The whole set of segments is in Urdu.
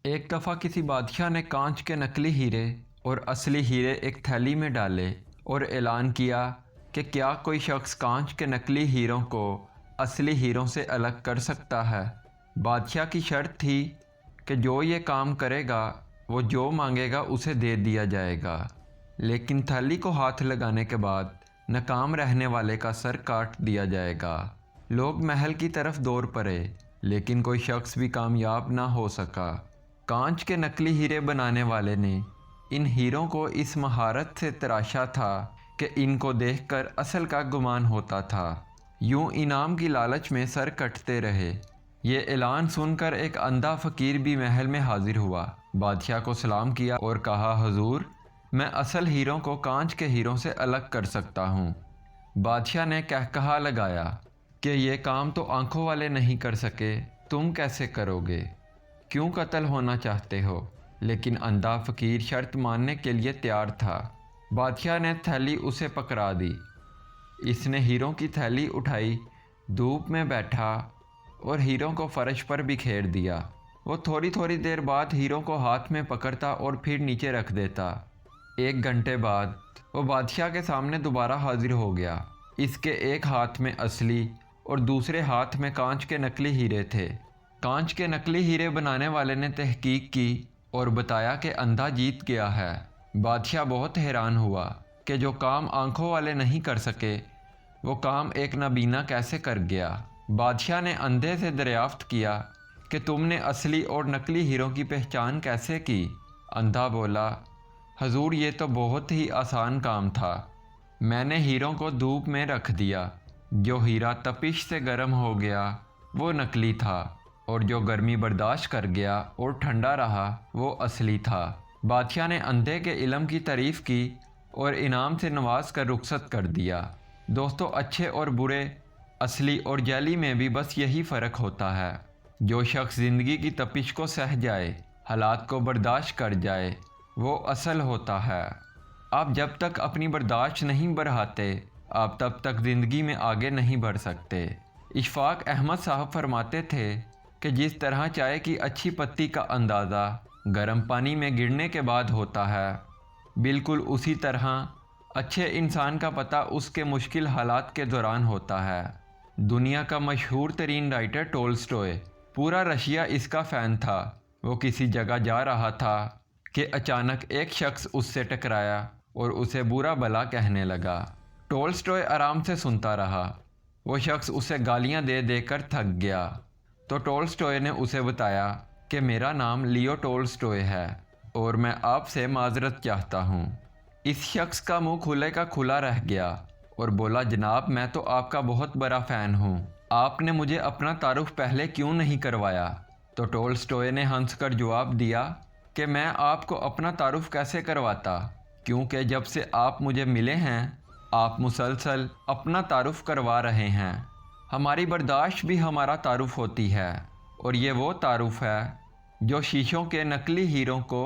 ایک دفعہ کسی بادشاہ نے کانچ کے نقلی ہیرے اور اصلی ہیرے ایک تھیلی میں ڈالے اور اعلان کیا کہ کیا کوئی شخص کانچ کے نقلی ہیروں کو اصلی ہیروں سے الگ کر سکتا ہے۔ بادشاہ کی شرط تھی کہ جو یہ کام کرے گا وہ جو مانگے گا اسے دے دیا جائے گا، لیکن تھیلی کو ہاتھ لگانے کے بعد ناکام رہنے والے کا سر کاٹ دیا جائے گا۔ لوگ محل کی طرف دوڑ پڑے، لیکن کوئی شخص بھی کامیاب نہ ہو سکا۔ کانچ کے نقلی ہیرے بنانے والے نے ان ہیروں کو اس مہارت سے تراشا تھا کہ ان کو دیکھ کر اصل کا گمان ہوتا تھا۔ یوں انعام کی لالچ میں سر کٹتے رہے۔ یہ اعلان سن کر ایک اندھا فقیر بھی محل میں حاضر ہوا، بادشاہ کو سلام کیا اور کہا، حضور، میں اصل ہیروں کو کانچ کے ہیروں سے الگ کر سکتا ہوں۔ بادشاہ نے کہا لگایا کہ یہ کام تو آنکھوں والے نہیں کر سکے، تم کیسے کرو گے؟ کیوں قتل ہونا چاہتے ہو؟ لیکن اندھا فقیر شرط ماننے کے لیے تیار تھا۔ بادشاہ نے تھیلی اسے پکڑا دی۔ اس نے ہیروں کی تھیلی اٹھائی، دھوپ میں بیٹھا اور ہیروں کو فرش پر بکھیر دیا۔ وہ تھوڑی تھوڑی دیر بعد ہیروں کو ہاتھ میں پکڑتا اور پھر نیچے رکھ دیتا۔ 1 گھنٹے بعد وہ بادشاہ کے سامنے دوبارہ حاضر ہو گیا۔ اس کے ایک ہاتھ میں اصلی اور دوسرے ہاتھ میں کانچ کے نقلی ہیرے تھے۔ کانچ کے نقلی ہیرے بنانے والے نے تحقیق کی اور بتایا کہ اندھا جیت گیا ہے۔ بادشاہ بہت حیران ہوا کہ جو کام آنکھوں والے نہیں کر سکے وہ کام ایک نابینا کیسے کر گیا۔ بادشاہ نے اندھے سے دریافت کیا کہ تم نے اصلی اور نقلی ہیروں کی پہچان کیسے کی؟ اندھا بولا، حضور، یہ تو بہت ہی آسان کام تھا۔ میں نے ہیروں کو دھوپ میں رکھ دیا۔ جو ہیرا تپش سے گرم ہو گیا وہ نقلی تھا، اور جو گرمی برداشت کر گیا اور ٹھنڈا رہا وہ اصلی تھا۔ بادشاہ نے اندھے کے علم کی تعریف کی اور انعام سے نواز کر رخصت کر دیا۔ دوستو، اچھے اور برے، اصلی اور جعلی میں بھی بس یہی فرق ہوتا ہے۔ جو شخص زندگی کی تپش کو سہ جائے، حالات کو برداشت کر جائے، وہ اصل ہوتا ہے۔ آپ جب تک اپنی برداشت نہیں بڑھاتے، آپ تب تک زندگی میں آگے نہیں بڑھ سکتے۔ اشفاق احمد صاحب فرماتے تھے کہ جس طرح چائے کی اچھی پتی کا اندازہ گرم پانی میں گرنے کے بعد ہوتا ہے، بالکل اسی طرح اچھے انسان کا پتہ اس کے مشکل حالات کے دوران ہوتا ہے۔ دنیا کا مشہور ترین رائٹر ٹولسٹوئے، پورا رشیا اس کا فین تھا۔ وہ کسی جگہ جا رہا تھا کہ اچانک ایک شخص اس سے ٹکرایا اور اسے برا بھلا کہنے لگا۔ ٹولسٹوئے آرام سے سنتا رہا۔ وہ شخص اسے گالیاں دے دے کر تھک گیا، تو ٹولسٹوئے نے اسے بتایا کہ میرا نام لیو ٹولسٹوئے ہے اور میں آپ سے معذرت چاہتا ہوں۔ اس شخص کا منہ کھلے کا کھلا رہ گیا اور بولا، جناب، میں تو آپ کا بہت بڑا فین ہوں، آپ نے مجھے اپنا تعارف پہلے کیوں نہیں کروایا؟ تو ٹولسٹوئے نے ہنس کر جواب دیا کہ میں آپ کو اپنا تعارف کیسے کرواتا، کیونکہ جب سے آپ مجھے ملے ہیں آپ مسلسل اپنا تعارف کروا رہے ہیں۔ ہماری برداشت بھی ہمارا تعارف ہوتی ہے، اور یہ وہ تعارف ہے جو شیشوں کے نقلی ہیروں کو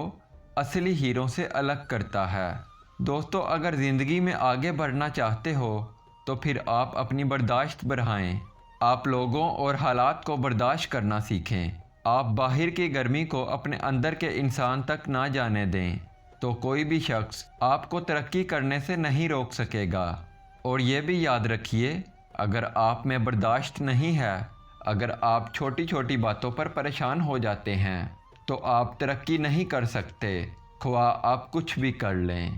اصلی ہیروں سے الگ کرتا ہے۔ دوستو، اگر زندگی میں آگے بڑھنا چاہتے ہو تو پھر آپ اپنی برداشت بڑھائیں۔ آپ لوگوں اور حالات کو برداشت کرنا سیکھیں۔ آپ باہر کی گرمی کو اپنے اندر کے انسان تک نہ جانے دیں، تو کوئی بھی شخص آپ کو ترقی کرنے سے نہیں روک سکے گا۔ اور یہ بھی یاد رکھیے، اگر آپ میں برداشت نہیں ہے، اگر آپ چھوٹی چھوٹی باتوں پر پریشان ہو جاتے ہیں، تو آپ ترقی نہیں کر سکتے، خواہ آپ کچھ بھی کر لیں۔